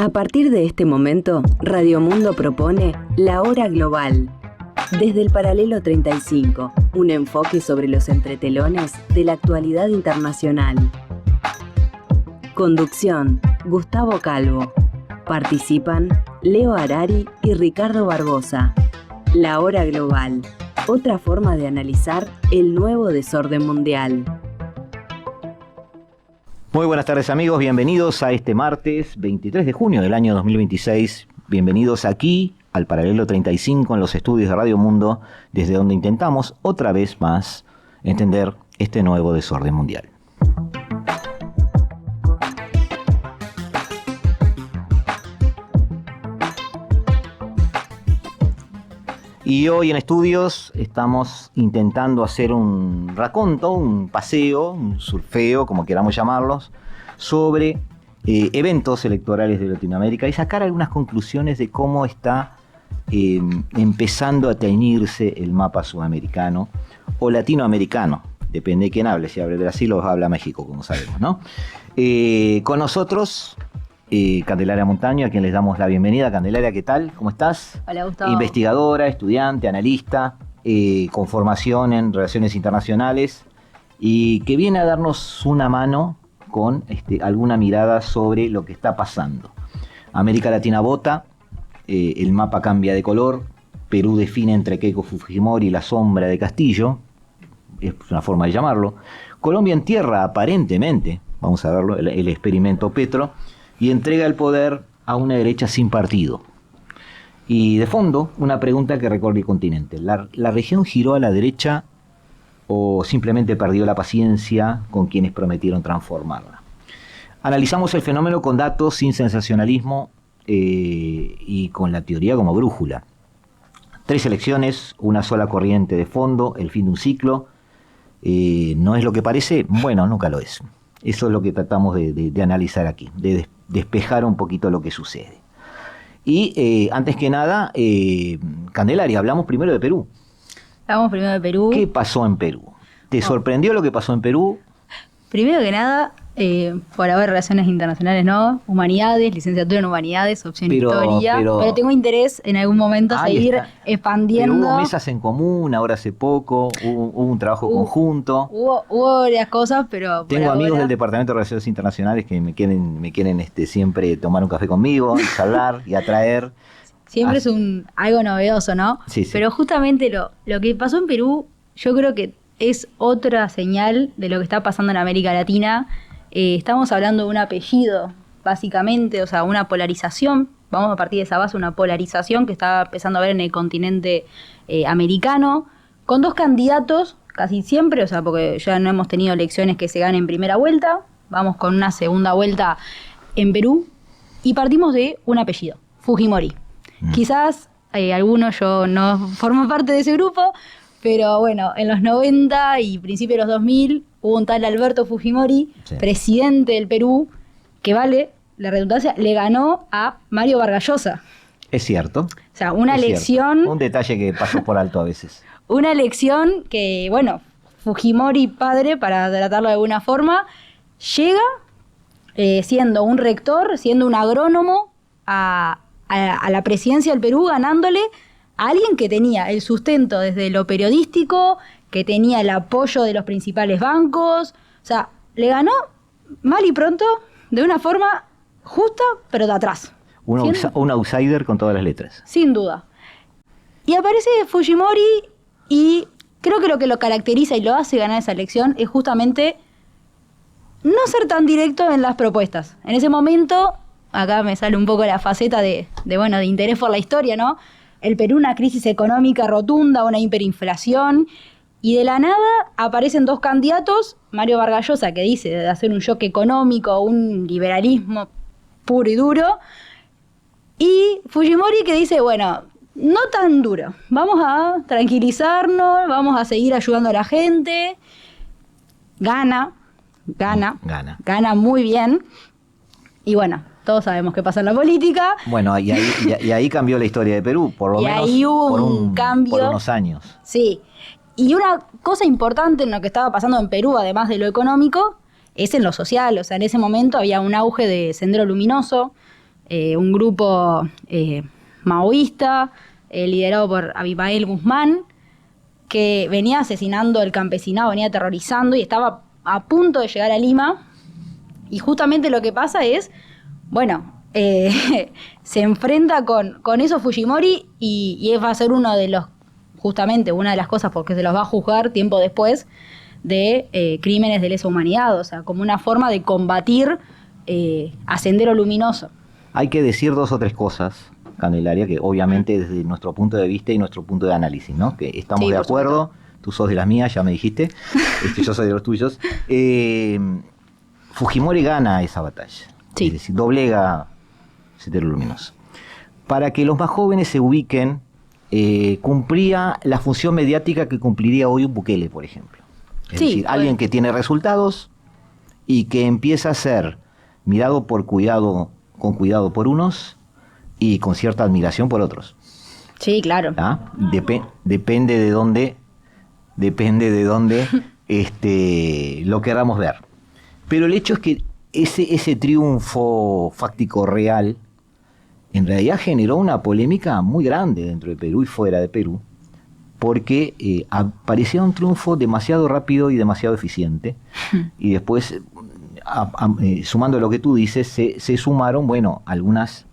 A partir de este momento, Radio Mundo propone La Hora Global. Desde el Paralelo 35, un enfoque sobre los entretelones de la actualidad internacional. Conducción, Gustavo Calvo. Participan Leo Harari y Ricardo Barbosa. La Hora Global, otra forma de analizar el nuevo desorden mundial. Muy buenas tardes amigos, bienvenidos a este martes 23 de junio del año 2026. Bienvenidos aquí al Paralelo 35 en los estudios de Radio Mundo, desde donde intentamos otra vez más entender este nuevo desorden mundial. Y hoy en estudios estamos intentando hacer un raconto, un paseo, un surfeo, como queramos llamarlos, sobre eventos electorales de Latinoamérica y sacar algunas conclusiones de cómo está empezando a teñirse el mapa sudamericano o latinoamericano. Depende de quién hable, si habla de Brasil o habla México, como sabemos, ¿no? Con nosotros Candelaria Montaño, a quien les damos la bienvenida. Candelaria, ¿qué tal? ¿Cómo estás? Hola, Gustavo. Investigadora, estudiante, analista, con formación en relaciones internacionales y que viene a darnos una mano con alguna mirada sobre lo que está pasando. América Latina vota, el mapa cambia de color, Perú define entre Keiko Fujimori y la sombra de Castillo, es una forma de llamarlo. Colombia entierra aparentemente, vamos a verlo, el experimento Petro, y entrega el poder a una derecha sin partido. Y de fondo, una pregunta que recorre el continente. ¿La región giró a la derecha o simplemente perdió la paciencia con quienes prometieron transformarla? Analizamos el fenómeno con datos, sin sensacionalismo y con la teoría como brújula. 3 elecciones, una sola corriente de fondo, el fin de un ciclo. ¿No es lo que parece? Bueno, nunca lo es. Eso es lo que tratamos de analizar aquí, de despejar un poquito lo que sucede. Y antes que nada, Candelaria, hablamos primero de Perú. Hablamos primero de Perú. ¿Qué pasó en Perú? ¿Te sorprendió lo que pasó en Perú? Primero que nada, por haber relaciones internacionales, ¿no? Humanidades, licenciatura en Humanidades, opción Historia. Pero tengo interés en algún momento seguir expandiendo. Pero hubo mesas en común, ahora hace poco, hubo un trabajo conjunto. Hubo varias cosas, pero tengo amigos del Departamento de Relaciones Internacionales que me quieren siempre tomar un café conmigo, y charlar y atraer. Siempre es algo novedoso, ¿no? Sí. Pero justamente lo que pasó en Perú, yo creo que es otra señal de lo que está pasando en América Latina. Estamos hablando de un apellido, básicamente, o sea, una polarización. Vamos a partir de esa base, una polarización que está empezando a ver en el continente americano, con 2 candidatos casi siempre, o sea, porque ya no hemos tenido elecciones que se ganen en primera vuelta. Vamos con una segunda vuelta en Perú y partimos de un apellido, Fujimori. Quizás algunos, yo no formo parte de ese grupo, pero bueno, en los 90 y principios de los 2000 hubo un tal Alberto Fujimori, sí, presidente del Perú, que vale la redundancia, le ganó a Mario Vargas Llosa. Es cierto. O sea, una elección... Cierto. Un detalle que pasó por alto a veces. Una elección que, bueno, Fujimori padre, para tratarlo de alguna forma, llega siendo un rector, siendo un agrónomo a la presidencia del Perú, ganándole a alguien que tenía el sustento desde lo periodístico, que tenía el apoyo de los principales bancos. O sea, le ganó mal y pronto, de una forma justa, pero de atrás. Un outsider con todas las letras. Sin duda. Y aparece Fujimori y creo que lo caracteriza y lo hace ganar esa elección es justamente no ser tan directo en las propuestas. En ese momento, acá me sale un poco la faceta de interés por la historia, ¿no? El Perú, una crisis económica rotunda, una hiperinflación, y de la nada aparecen 2 candidatos, Mario Vargas Llosa, que dice de hacer un shock económico, un liberalismo puro y duro, y Fujimori que dice, bueno, no tan duro, vamos a tranquilizarnos, vamos a seguir ayudando a la gente. Gana muy bien, y bueno, todos sabemos qué pasa en la política. Bueno, y ahí cambió la historia de Perú, por lo menos ahí hubo un cambio, por unos años. Sí, y una cosa importante en lo que estaba pasando en Perú, además de lo económico, es en lo social. O sea, en ese momento había un auge de Sendero Luminoso, un grupo maoísta liderado por Abimael Guzmán, que venía asesinando al campesinado, venía aterrorizando y estaba a punto de llegar a Lima. Y justamente lo que pasa es, bueno, se enfrenta con eso Fujimori y va a ser una de las cosas porque se los va a juzgar tiempo después de crímenes de lesa humanidad, o sea, como una forma de combatir a Sendero Luminoso. Hay que decir 2 o 3 cosas, Candelaria, que obviamente desde nuestro punto de vista y nuestro punto de análisis, ¿no? Que estamos de acuerdo, tú sos de las mías, ya me dijiste, yo soy de los tuyos. Fujimori gana esa batalla, es decir, doblega Sendero Luminoso. Para que los más jóvenes se ubiquen, cumplía la función mediática que cumpliría hoy un Bukele, por ejemplo. Es decir, alguien que tiene resultados y que empieza a ser mirado con cuidado por unos y con cierta admiración por otros. Sí, claro. Depende de dónde lo queramos ver. Pero el hecho es que ese triunfo fáctico real en realidad generó una polémica muy grande dentro de Perú y fuera de Perú, porque parecía un triunfo demasiado rápido y demasiado eficiente, y después, sumando lo que tú dices, se sumaron, bueno, algunas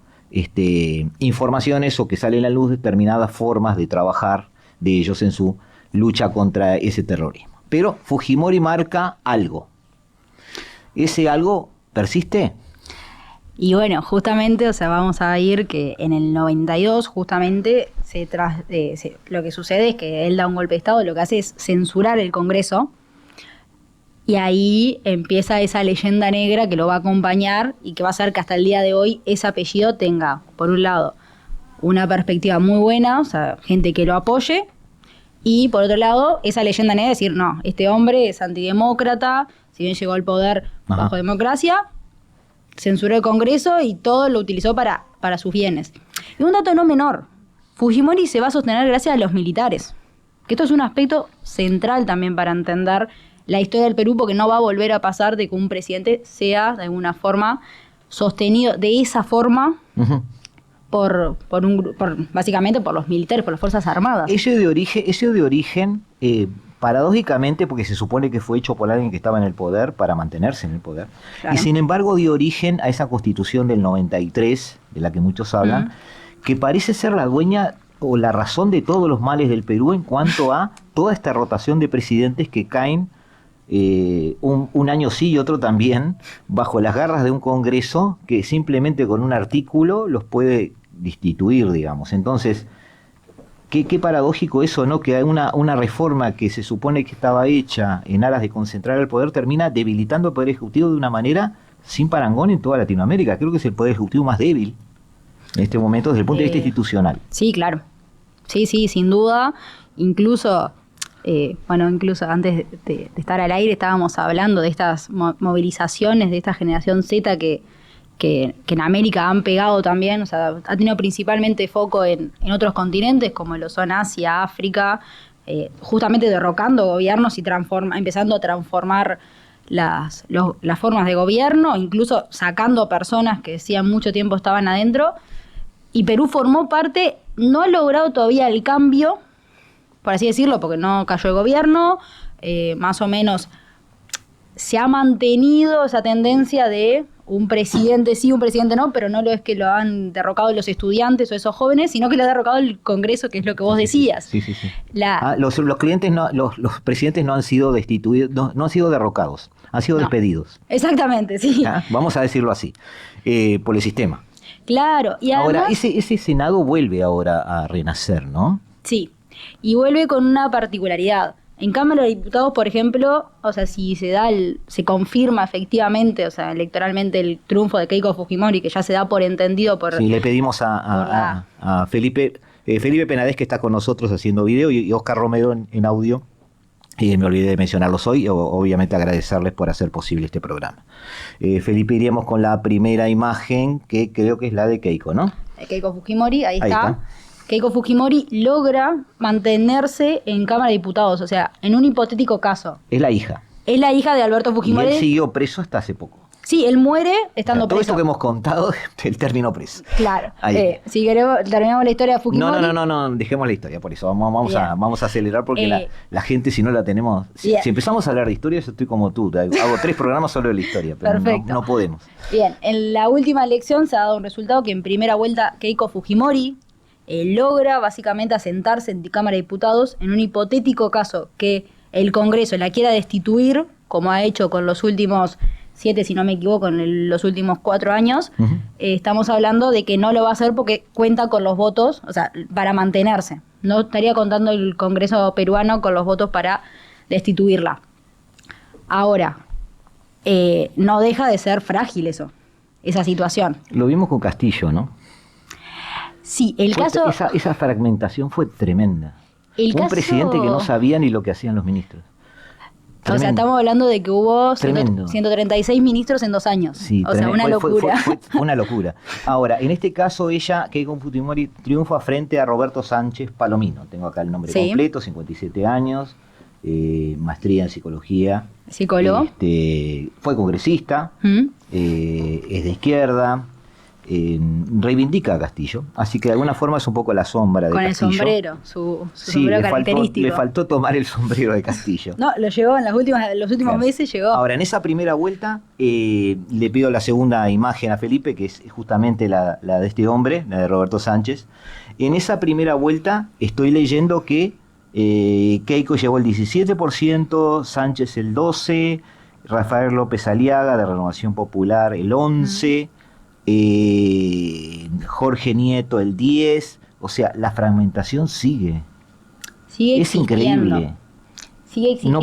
informaciones o que salen a la luz determinadas formas de trabajar de ellos en su lucha contra ese terrorismo. Pero Fujimori marca algo. ¿Ese algo persiste? Y bueno, justamente, o sea, vamos a ir que en el 92 justamente lo que sucede es que él da un golpe de Estado, lo que hace es censurar el Congreso y ahí empieza esa leyenda negra que lo va a acompañar y que va a hacer que hasta el día de hoy ese apellido tenga, por un lado, una perspectiva muy buena, o sea, gente que lo apoye, y por otro lado, esa leyenda negra de decir, no, este hombre es antidemócrata, si bien llegó al poder bajo democracia, censuró el Congreso y todo lo utilizó para sus bienes. Y un dato no menor, Fujimori se va a sostener gracias a los militares, que esto es un aspecto central también para entender la historia del Perú, porque no va a volver a pasar de que un presidente sea de alguna forma sostenido de esa forma básicamente por los militares, por las Fuerzas Armadas. Ese de origen paradójicamente, porque se supone que fue hecho por alguien que estaba en el poder para mantenerse en el poder, claro. Y sin embargo dio origen a esa constitución del 93, de la que muchos hablan, que parece ser la dueña o la razón de todos los males del Perú en cuanto a toda esta rotación de presidentes que caen un año sí y otro también, bajo las garras de un Congreso que simplemente con un artículo los puede destituir, digamos. Entonces, qué paradójico eso, ¿no? Que una reforma que se supone que estaba hecha en aras de concentrar el poder termina debilitando el Poder Ejecutivo de una manera sin parangón en toda Latinoamérica. Creo que es el Poder Ejecutivo más débil en este momento desde el punto de vista institucional. Sí, claro. Sí, sin duda. Incluso antes de estar al aire estábamos hablando de estas movilizaciones de esta generación Z que en América han pegado también, o sea, ha tenido principalmente foco en otros continentes como lo son Asia, África, justamente derrocando gobiernos y empezando a transformar las formas de gobierno, incluso sacando personas que decían mucho tiempo estaban adentro, y Perú formó parte, no ha logrado todavía el cambio, por así decirlo, porque no cayó el gobierno, más o menos se ha mantenido esa tendencia de un presidente sí, un presidente no, pero no lo es que lo han derrocado los estudiantes o esos jóvenes, sino que lo ha derrocado el Congreso, que es lo que vos decías. Sí. Los presidentes no han sido destituidos, no han sido derrocados, han sido despedidos. Exactamente, sí. Vamos a decirlo así, por el sistema. Claro. Y además, ahora, ese Senado vuelve ahora a renacer, ¿no? Sí, y vuelve con una particularidad. En Cámara de Diputados, por ejemplo, o sea, si se confirma efectivamente, o sea, electoralmente el triunfo de Keiko Fujimori, que ya se da por entendido por... Sí, le pedimos a Felipe Penades, que está con nosotros haciendo video, y Oscar Romero en audio. Me olvidé de mencionarlos hoy, obviamente agradecerles por hacer posible este programa. Felipe, iríamos con la primera imagen, que creo que es la de Keiko, ¿no? Keiko Fujimori, ahí está. Keiko Fujimori logra mantenerse en Cámara de Diputados, o sea, en un hipotético caso. Es la hija. Es la hija de Alberto Fujimori. Y él siguió preso hasta hace poco. Sí, él muere estando Todo preso. esto que hemos contado del término preso. Claro. Ahí. Si queremos, terminamos la historia de Fujimori. No, dejemos la historia, por eso vamos a acelerar porque la gente si no la tenemos... Si empezamos a hablar de historia, yo estoy como tú, hago 3 programas solo de la historia, pero no podemos. Bien, en la última elección se ha dado un resultado que en primera vuelta Keiko Fujimori logra básicamente asentarse en Cámara de Diputados en un hipotético caso que el Congreso la quiera destituir, como ha hecho con los últimos 7, si no me equivoco, en los últimos 4 años. Uh-huh. Estamos hablando de que no lo va a hacer porque cuenta con los votos, o sea, para mantenerse. No estaría contando el Congreso peruano con los votos para destituirla. Ahora, no deja de ser frágil esa situación. Lo vimos con Castillo, ¿no? Sí, el caso... Esa fragmentación fue tremenda. Un presidente que no sabía ni lo que hacían los ministros. Tremendo. O sea, estamos hablando de que hubo 136 ministros en 2 años. Sí, o sea, una locura. Fue una locura. Ahora, en este caso, Keiko Fujimori triunfa frente a Roberto Sánchez Palomino. Tengo acá el nombre completo, 57 años, maestría en psicología. ¿Psicólogo? Fue congresista, es de izquierda, reivindica a Castillo, así que de alguna forma es un poco la sombra de Castillo. Con el sombrero, su sombrero característico. Le faltó tomar el sombrero de Castillo. No, lo llevó en los últimos meses, llegó. Ahora, en esa primera vuelta, le pido la segunda imagen a Felipe, que es justamente la de este hombre, la de Roberto Sánchez. En esa primera vuelta estoy leyendo que Keiko llevó el 17%, Sánchez el 12%, Rafael López Aliaga de Renovación Popular el 11%, Jorge Nieto el 10%, o sea, la fragmentación sigue. Es increíble. Sigue existiendo.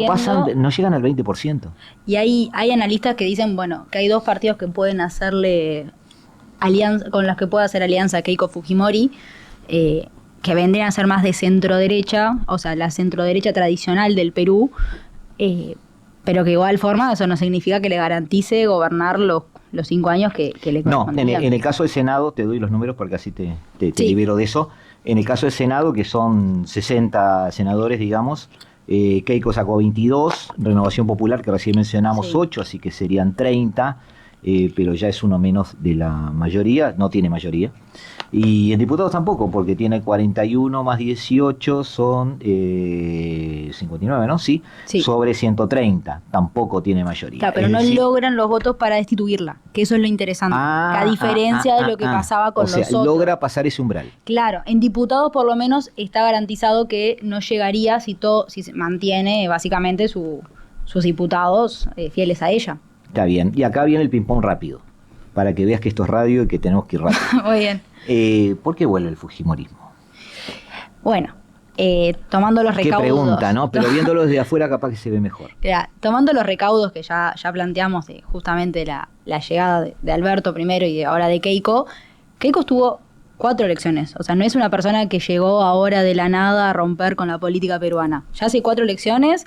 No llegan al 20%. Y hay analistas que dicen, bueno, que hay 2 partidos que pueden hacerle alianza, con los que puede hacer alianza Keiko Fujimori, que vendrían a ser más de centro-derecha, o sea, la centro-derecha tradicional del Perú, pero que de igual forma eso no significa que le garantice gobernar los 5 años que le correspondían. No, en el caso del Senado, te doy los números porque así te libero de eso. En el caso del Senado, que son 60 senadores, digamos, Keiko sacó 22, Renovación Popular, que recién mencionamos, 8, así que serían 30, pero ya es uno menos de la mayoría, no tiene mayoría. Y en diputados tampoco, porque tiene 41 más 18, son 59, ¿no? Sí, sobre 130, tampoco tiene mayoría. Claro, pero no logran los votos para destituirla, que eso es lo interesante, a diferencia de lo que pasaba con los otros. Logra pasar ese umbral. Claro, en diputados por lo menos está garantizado que no llegaría si se mantiene básicamente sus diputados fieles a ella. Está bien, y acá viene el ping-pong rápido, para que veas que esto es radio y que tenemos que ir rápido. Muy bien. ¿Por qué vuelve el fujimorismo? Bueno, tomando los recaudos... Qué pregunta, ¿no? Pero viéndolo desde afuera capaz que se ve mejor. Tomando los recaudos que ya planteamos de justamente la llegada de Alberto primero y ahora de Keiko estuvo 4 elecciones. O sea, no es una persona que llegó ahora de la nada a romper con la política peruana. Ya hace 4 elecciones,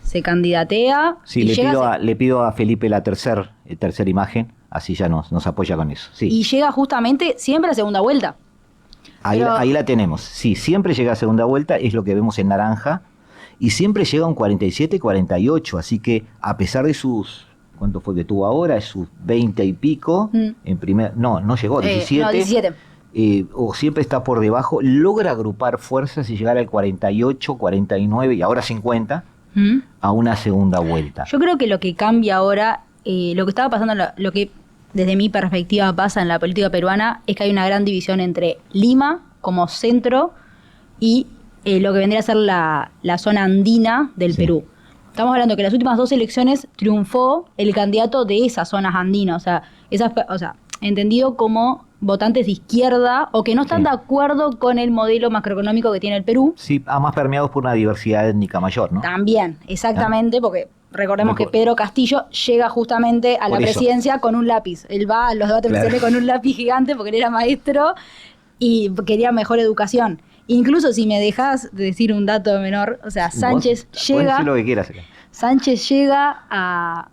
se candidatea... Sí, le pido a Felipe la tercera imagen, así ya nos apoya con eso. Sí. Y llega justamente siempre a segunda vuelta. Ahí la tenemos. Sí, siempre llega a segunda vuelta, es lo que vemos en naranja, y siempre llega a un 47-48, así que a pesar de sus... ¿Cuánto fue que tuvo ahora? Es sus 20 y pico. No llegó, 17. No, 17. O siempre está por debajo, logra agrupar fuerzas y llegar al 48, 49 y ahora 50 a una segunda vuelta. Yo creo que lo que cambia ahora, lo que estaba pasando, lo que desde mi perspectiva pasa en la política peruana, es que hay una gran división entre Lima como centro y lo que vendría a ser la zona andina del Perú. Estamos hablando que en las últimas 2 elecciones triunfó el candidato de esas zonas andinas, o sea, entendido como votantes de izquierda o que no están de acuerdo con el modelo macroeconómico que tiene el Perú. Sí, más permeados por una diversidad étnica mayor, ¿no? También, exactamente, porque recordemos que Pedro Castillo llega justamente a la presidencia con un lápiz. Él va a los debates presidenciales con un lápiz gigante porque él era maestro y quería mejor educación. Incluso si me dejas decir un dato menor, o sea, Sánchez llega... lo que quieras acá. Sánchez llega a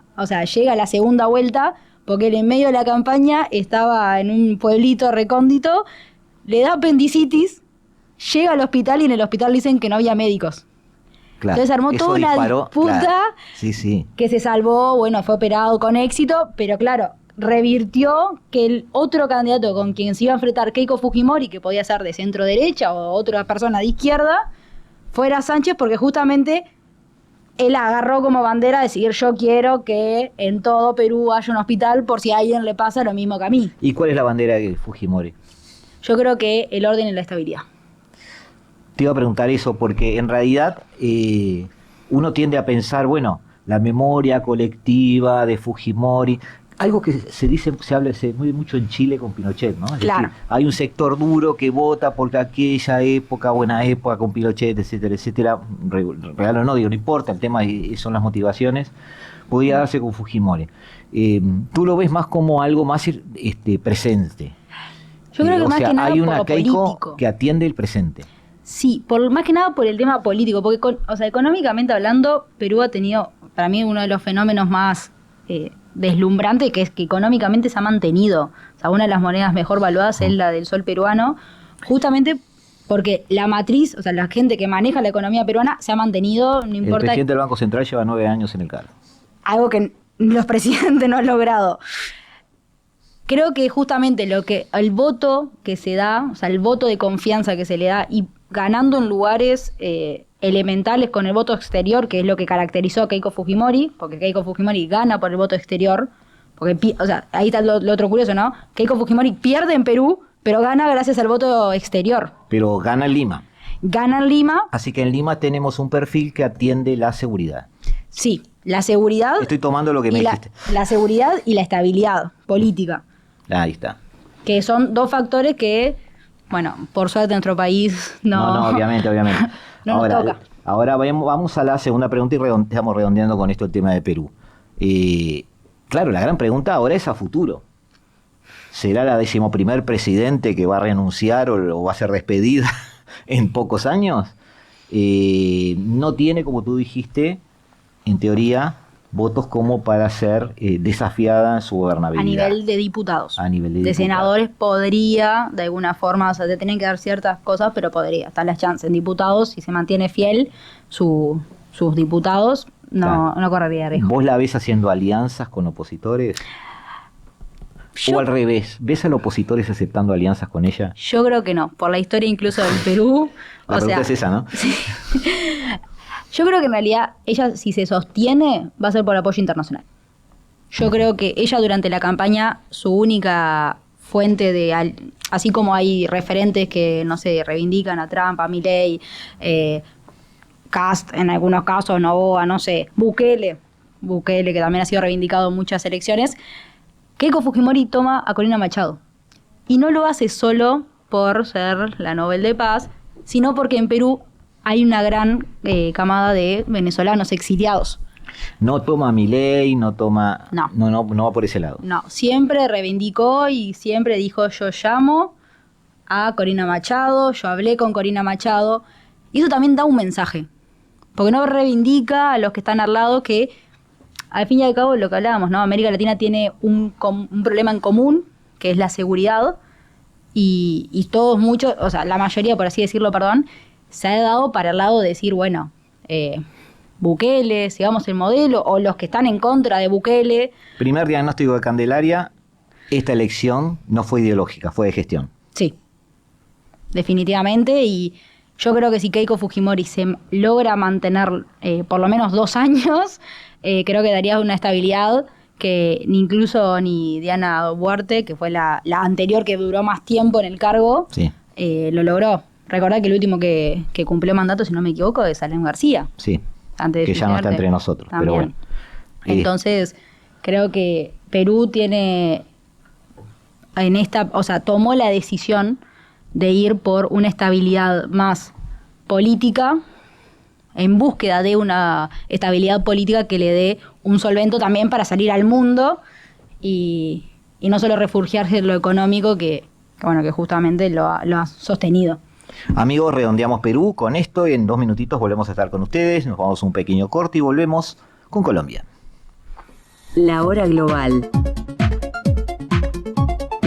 la segunda vuelta porque él en medio de la campaña estaba en un pueblito recóndito, le da apendicitis, llega al hospital y en el hospital dicen que no había médicos. Claro, Entonces armó eso toda una disparó, disputa claro. Sí, sí. que se salvó, bueno, fue operado con éxito, pero claro, revirtió que el otro candidato con quien se iba a enfrentar, Keiko Fujimori, que podía ser de centro derecha o otra persona de izquierda, fuera Sánchez, porque justamente él agarró como bandera decir: yo quiero que en todo Perú haya un hospital por si a alguien le pasa lo mismo que a mí. ¿Y cuál es la bandera de Fujimori? Yo creo que el orden y la estabilidad. Te iba a preguntar eso porque en realidad uno tiende a pensar, bueno, la memoria colectiva de Fujimori, algo que se habla muy mucho en Chile con Pinochet, ¿no? Es Claro. decir, hay un sector duro que vota porque aquella época, buena época con Pinochet, etcétera, etcétera, real o no, digo, no importa, el tema son las motivaciones, podía darse con Fujimori. Tú lo ves más como algo más presente. Yo creo que O más sea, que nada hay por una lo Keiko político. que atiende el presente. Sí, más que nada por el tema político, porque o sea, económicamente hablando, Perú ha tenido, para mí, uno de los fenómenos más deslumbrantes, que es que económicamente se ha mantenido. O sea, una de las monedas mejor valuadas es la del sol peruano, justamente porque la matriz, o sea, la gente que maneja la economía peruana se ha mantenido, no El importa, presidente del Banco Central lleva 9 años en el cargo. algo que los presidentes no han logrado. Creo que justamente el voto que se da, o sea, el voto de confianza que se le da y ganando en lugares elementales con el voto exterior, que es lo que caracterizó a Keiko Fujimori, porque Keiko Fujimori gana por el voto exterior, porque, o sea, ahí está lo otro curioso, ¿no? Keiko Fujimori pierde en Perú, pero gana gracias al voto exterior. Pero gana en Lima. Gana en Lima, Así que en Lima tenemos un perfil que atiende la seguridad. sí, la seguridad, Estoy tomando lo que me dijiste. la seguridad y la estabilidad política, Ahí está. que son dos factores que, bueno, por suerte en nuestro país No, obviamente. No nos toca. Ahora vamos a la segunda pregunta y estamos redondeando con esto el tema de Perú. Claro, la gran pregunta ahora es a futuro. ¿Será la 11ª presidente que va a renunciar o va a ser despedida en pocos años? No tiene, como tú dijiste, en teoría, votos como para ser desafiada en su a gobernabilidad. nivel de diputados. A nivel de de diputados. senadores podría, de alguna forma, o sea, te tienen que dar ciertas cosas, pero podría. Están las chances. En diputados, si se mantiene fiel sus diputados, no correría riesgo. ¿Vos la ves haciendo alianzas con opositores? Yo- ¿O al revés? ¿Ves a los opositores aceptando alianzas con ella? Yo creo que no. Por la historia incluso del Perú. La pregunta es esa, ¿no? Yo creo que en realidad ella, si se sostiene, va a ser por apoyo internacional. Yo creo que ella durante la campaña, su única fuente así como hay referentes que, no sé, reivindican a Trump, a Milei, Kast en algunos casos, Noboa, no sé, Bukele, que también ha sido reivindicado en muchas elecciones, Keiko Fujimori toma a Corina Machado. Y no lo hace solo por ser la Nobel de Paz, sino porque en Perú hay una gran camada de venezolanos exiliados. No toma Milei, no toma... No. No va por ese lado. No, siempre reivindicó y siempre dijo: yo llamo a Corina Machado, yo hablé con Corina Machado. Y eso también da un mensaje. Porque no reivindica a los que están al lado, que al fin y al cabo lo que hablábamos, ¿no? América Latina tiene un problema en común, que es la seguridad. Y todos muchos, o sea, la mayoría, por así decirlo, perdón, se ha dado para el lado de decir, bueno, Bukele, sigamos el modelo, o los que están en contra de Bukele. Primer diagnóstico de Candelaria, esta elección no fue ideológica, fue de gestión. Sí, definitivamente. Y yo creo que si Keiko Fujimori se logra mantener por lo menos 2 años, creo que daría una estabilidad que incluso ni Diana Boluarte, que fue la anterior que duró más tiempo en el cargo, Sí, lo logró. Recordá que el último que cumplió mandato, si no me equivoco, es Alem García. sí. Antes de Que ya no está suicidarte. entre nosotros, pero También. bueno. Entonces, creo que Perú tiene tomó la decisión de ir por una estabilidad más política, en búsqueda de una estabilidad política que le dé un solvento también para salir al mundo y no solo refugiarse en lo económico que justamente lo ha sostenido. Amigos, redondeamos Perú con esto y en 2 minutitos volvemos a estar con ustedes. Nos vamos a un pequeño corte y volvemos con Colombia. La hora global.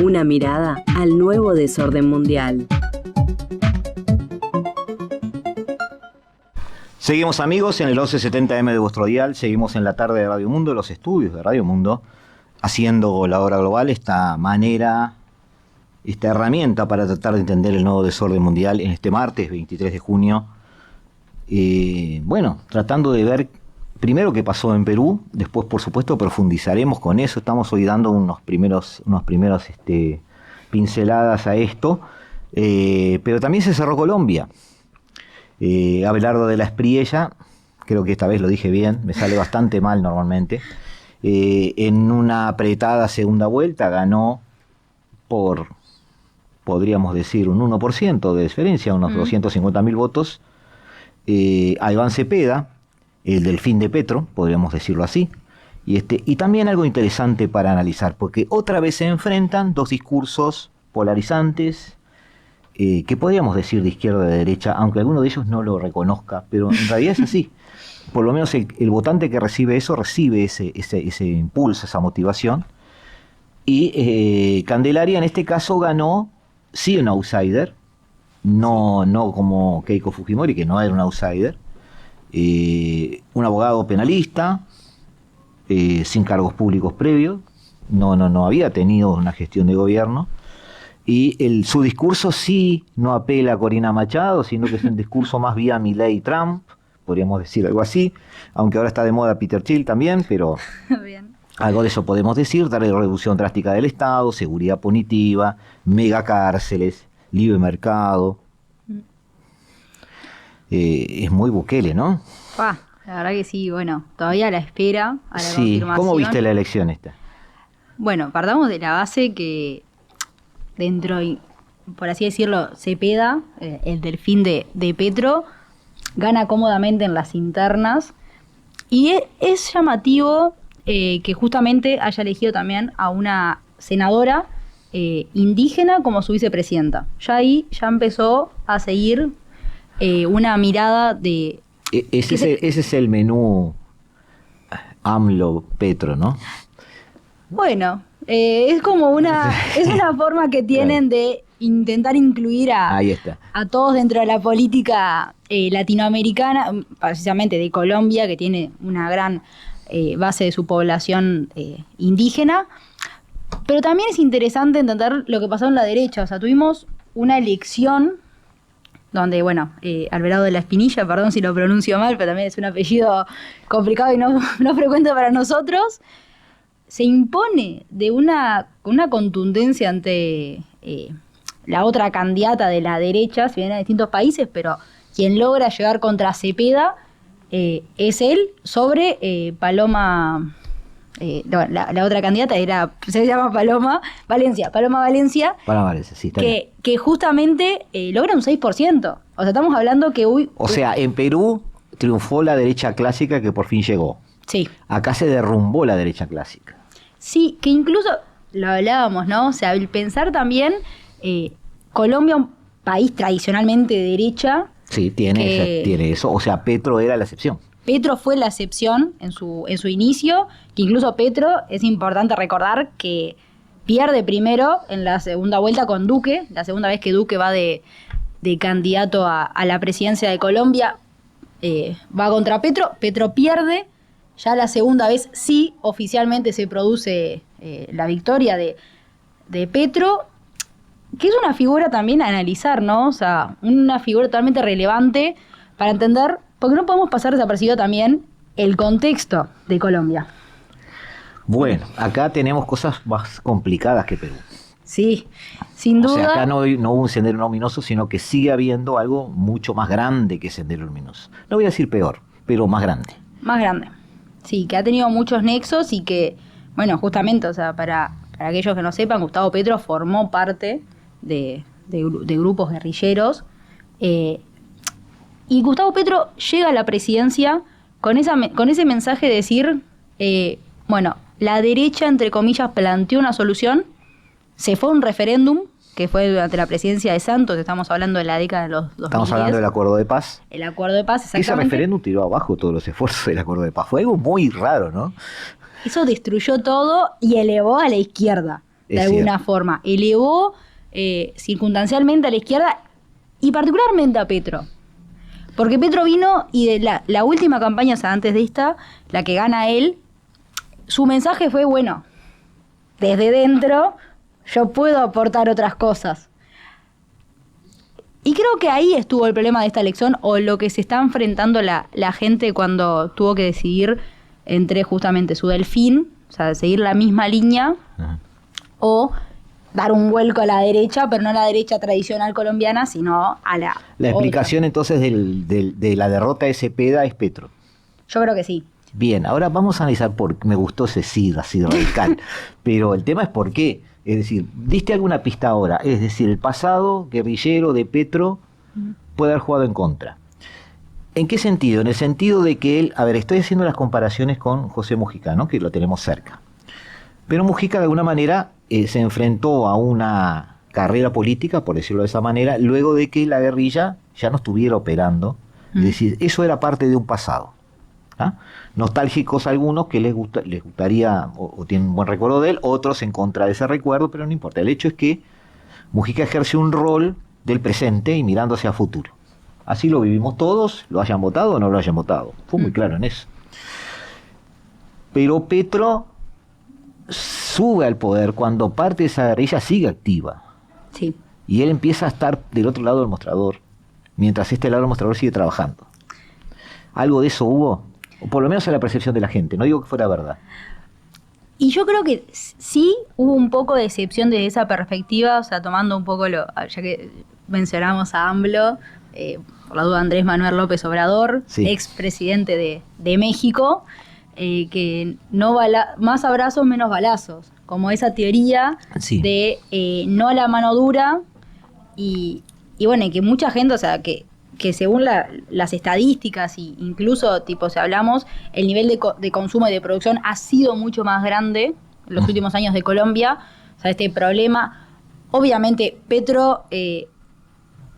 Una mirada al nuevo desorden mundial. Seguimos, amigos, en el 1170M de vuestro dial, seguimos en la tarde de Radio Mundo, los estudios de Radio Mundo, haciendo la hora global, esta herramienta para tratar de entender el nuevo desorden mundial en este martes 23 de junio. Tratando de ver primero qué pasó en Perú, después por supuesto profundizaremos con eso, estamos hoy dando unos primeros pinceladas a esto, pero también se cerró Colombia. Abelardo de la Espriella, creo que esta vez lo dije bien, me sale bastante mal normalmente, en una apretada segunda vuelta ganó por, podríamos decir, un 1% de diferencia, unos 250.000 votos, a Iván Cepeda, el delfín de Petro, podríamos decirlo así, y también algo interesante para analizar, porque otra vez se enfrentan dos discursos polarizantes, que podríamos decir de izquierda a de derecha, aunque alguno de ellos no lo reconozca, pero en realidad es así. Por lo menos el votante que recibe eso, recibe ese impulso, esa motivación. Y Candelaria en este caso ganó, sí, un outsider, no como Keiko Fujimori, que no era un outsider, un abogado penalista, sin cargos públicos previos, no había tenido una gestión de gobierno. Y su discurso sí no apela a Corina Machado, sino que es un discurso más vía Milei y Trump, podríamos decir algo así, aunque ahora está de moda Peter Thiel también, pero Bien. Algo de eso podemos decir: darle reducción drástica del Estado, seguridad punitiva, megacárceles, libre mercado. Es muy Bukele, ¿no? La verdad que sí, bueno, todavía a la espera, a la Sí, confirmación. ¿cómo viste la elección esta? Bueno, partamos de la base que dentro, por así decirlo, Cepeda, el delfín de Petro, gana cómodamente en las internas. Y es llamativo que justamente haya elegido también a una senadora indígena como su vicepresidenta. Ya ahí ya empezó a seguir una mirada de... Ese es el menú AMLO-Petro, ¿no? Bueno, es como una forma que tienen de intentar incluir Ahí está. a todos dentro de la política latinoamericana, precisamente de Colombia, que tiene una gran base de su población indígena. Pero también es interesante entender lo que pasó en la derecha. O sea, tuvimos una elección donde, bueno, Alvarado de la Espinilla, perdón si lo pronuncio mal, pero también es un apellido complicado y no frecuente para nosotros, se impone con una contundencia ante la otra candidata de la derecha, si viene a distintos países, pero quien logra llegar contra Cepeda es él sobre Paloma... la otra candidata se llama Paloma Valencia, Sí, está bien. que justamente logra un 6%. O sea, estamos hablando que... O sea, en Perú triunfó la derecha clásica, que por fin llegó. Sí. Acá se derrumbó la derecha clásica. Sí, que incluso lo hablábamos, ¿no? O sea, el pensar también, Colombia, un país tradicionalmente de derecha. Sí, tiene eso. O sea, Petro era la excepción. Petro fue la excepción en su inicio, que incluso Petro, es importante recordar que pierde primero en la segunda vuelta con Duque, la segunda vez que Duque va de candidato a la presidencia de Colombia, va contra Petro, Petro pierde, ya la segunda vez sí oficialmente se produce la victoria de Petro, que es una figura también a analizar, ¿no? O sea, una figura totalmente relevante para entender, porque no podemos pasar desapercibido también el contexto de Colombia. Bueno, acá tenemos cosas más complicadas que Perú. Sí, sin duda. O sea, acá no hubo un sendero luminoso, sino que sigue habiendo algo mucho más grande que sendero luminoso. No voy a decir peor, pero más grande. Más grande. Sí, que ha tenido muchos nexos y que, bueno, justamente, o sea, para aquellos que no sepan, Gustavo Petro formó parte de grupos guerrilleros. Y Gustavo Petro llega a la presidencia con ese mensaje de decir, bueno, la derecha, entre comillas, planteó una solución, se fue a un referéndum, que fue durante la presidencia de Santos, estamos hablando de la década de los 2010. Estamos hablando del acuerdo de paz. El acuerdo de paz, exactamente. Ese referéndum tiró abajo todos los esfuerzos del acuerdo de paz. Fue algo muy raro, ¿no? Eso destruyó todo y elevó a la izquierda, de alguna forma. Elevó circunstancialmente a la izquierda y particularmente a Petro. Porque Petro vino y de la última campaña, o sea, antes de esta, la que gana él, su mensaje fue, bueno, desde dentro yo puedo aportar otras cosas. Y creo que ahí estuvo el problema de esta elección, o lo que se está enfrentando la gente cuando tuvo que decidir entre justamente su delfín, o sea, seguir la misma línea, o dar un vuelco a la derecha, pero no a la derecha tradicional colombiana, sino a la La explicación otra. entonces de la derrota de Cepeda es Petro. Yo creo que sí. Bien, ahora vamos a analizar por qué me gustó ese sí, así radical, pero el tema es por qué. Es decir, diste alguna pista ahora, es decir, el pasado guerrillero de Petro puede haber jugado en contra. ¿En qué sentido? En el sentido de que él, a ver, estoy haciendo las comparaciones con José Mujica, ¿no? Que lo tenemos cerca. Pero Mujica de alguna manera se enfrentó a una carrera política, por decirlo de esa manera, luego de que la guerrilla ya no estuviera operando. Es decir, eso era parte de un pasado. ¿Ah? Nostálgicos algunos que les gustaría o tienen un buen recuerdo de él, otros en contra de ese recuerdo, pero no importa. El hecho es que Mujica ejerce un rol del presente y mirando hacia el futuro. Así lo vivimos todos, lo hayan votado o no lo hayan votado. Fue muy claro en eso. Pero Petro sube al poder cuando parte de esa guerrilla sigue activa. Sí. Y él empieza a estar del otro lado del mostrador, mientras este lado del mostrador sigue trabajando. ¿Algo de eso hubo? O por lo menos en la percepción de la gente, no digo que fuera verdad. Y yo creo que sí hubo un poco de excepción desde esa perspectiva, o sea, tomando un poco ya que mencionamos a AMLO, por la duda Andrés Manuel López Obrador, Sí. expresidente de México, que no más abrazos, menos balazos, como esa teoría Sí. de no a la mano dura y bueno, y que mucha gente, o sea, que según las estadísticas y incluso, tipo, si hablamos, el nivel de consumo y de producción ha sido mucho más grande en los últimos años de Colombia. O sea, este problema, obviamente, Petro,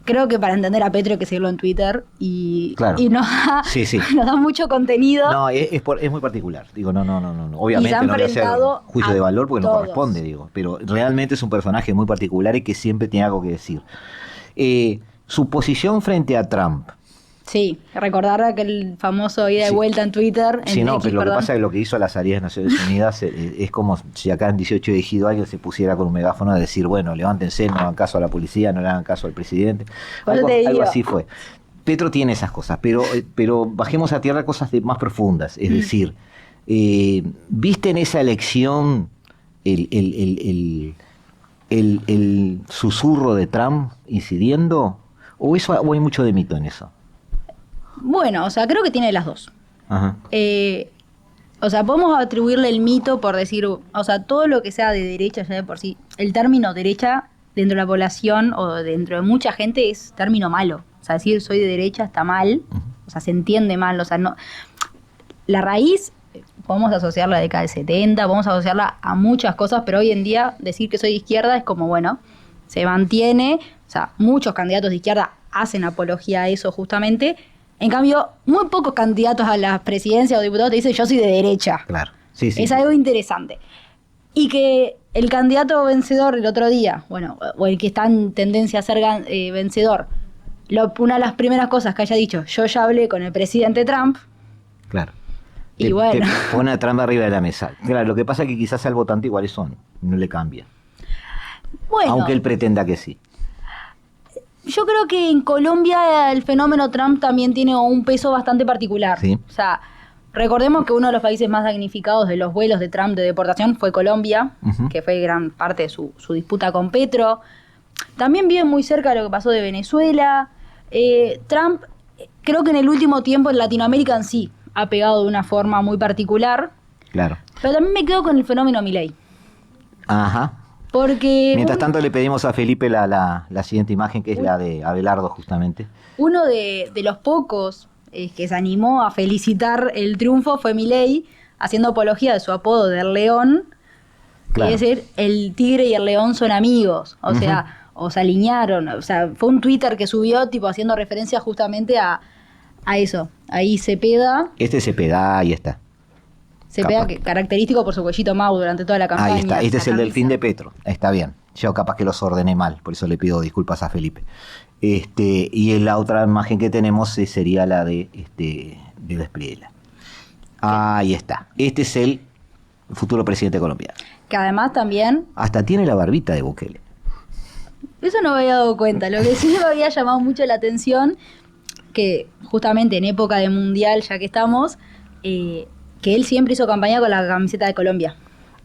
creo que para entender a Petro hay que seguirlo en Twitter y nos da, Sí, sí. nos da mucho contenido. No, es muy particular. Digo, no. Obviamente no voy a hacer enfrentado juicio a de valor porque no todos. corresponde, digo. Pero realmente es un personaje muy particular y que siempre tiene algo que decir. Su posición frente a Trump. Sí, recordar aquel famoso ida y Sí. vuelta en Twitter. Sí, en no, X, pero lo que perdón. pasa es que lo que hizo a las salidas de Naciones Unidas es como si acá en 18 de ejido alguien se pusiera con un megáfono a decir, bueno, levántense, no hagan caso a la policía, no le hagan caso al presidente. Por eso Algo, te digo. algo así fue. Petro tiene esas cosas, pero bajemos a tierra cosas más profundas. Es decir, ¿viste en esa elección el susurro de Trump incidiendo? ¿O hay mucho de mito en eso? Bueno, o sea, creo que tiene las dos. Ajá. O sea, podemos atribuirle el mito por decir, o sea, todo lo que sea de derecha ya de por sí, el término derecha dentro de la población o dentro de mucha gente es término malo. O sea, decir soy de derecha está mal, o sea, se entiende mal, o sea, no. La raíz podemos asociarla a la década del 70, podemos asociarla a muchas cosas, pero hoy en día decir que soy de izquierda es como, bueno, se mantiene, o sea, muchos candidatos de izquierda hacen apología a eso justamente. En cambio, muy pocos candidatos a la presidencia o diputados te dicen yo soy de derecha. Claro. Sí, sí. Es algo interesante. Y que el candidato vencedor el otro día, bueno, o el que está en tendencia a ser vencedor, una de las primeras cosas que haya dicho, yo ya hablé con el presidente Trump. Claro. Y bueno. Te pone a Trump arriba de la mesa. Claro, lo que pasa es que quizás al votante iguales son, no le cambia. Bueno, Aunque él pretenda que sí. yo creo que en Colombia el fenómeno Trump también tiene un peso bastante particular. Sí. O sea, recordemos que uno de los países más damnificados de los vuelos de Trump de deportación fue Colombia, que fue gran parte de su disputa con Petro. También vive muy cerca de lo que pasó de Venezuela. Trump, creo que en el último tiempo en Latinoamérica en sí ha pegado de una forma muy particular. Claro. Pero también me quedo con el fenómeno Milei. Ajá. Porque Mientras tanto le pedimos a Felipe la siguiente imagen, que es la de Abelardo, justamente. uno de los pocos que se animó a felicitar el triunfo fue Milei, haciendo apología de su apodo del león. Claro. Es decir, el tigre y el león son amigos, o sea, o se alinearon. O sea, fue un Twitter que subió tipo haciendo referencia justamente a eso. Ahí Cepeda, Cepeda, ahí está. que característico por su cuellito Mau durante toda la campaña. Ahí está, este es el la delfín camisa. de Petro. Está bien. Yo capaz que los ordené mal, por eso le pido disculpas a Felipe. Y la otra imagen que tenemos sería la de Espriella. Ahí está. Este es el futuro presidente colombiano. Que además también... Hasta tiene la barbita de Bukele. Eso no me había dado cuenta. Lo que sí me había llamado mucho la atención, que justamente en época de mundial, ya que estamos, que él siempre hizo campaña con la camiseta de Colombia.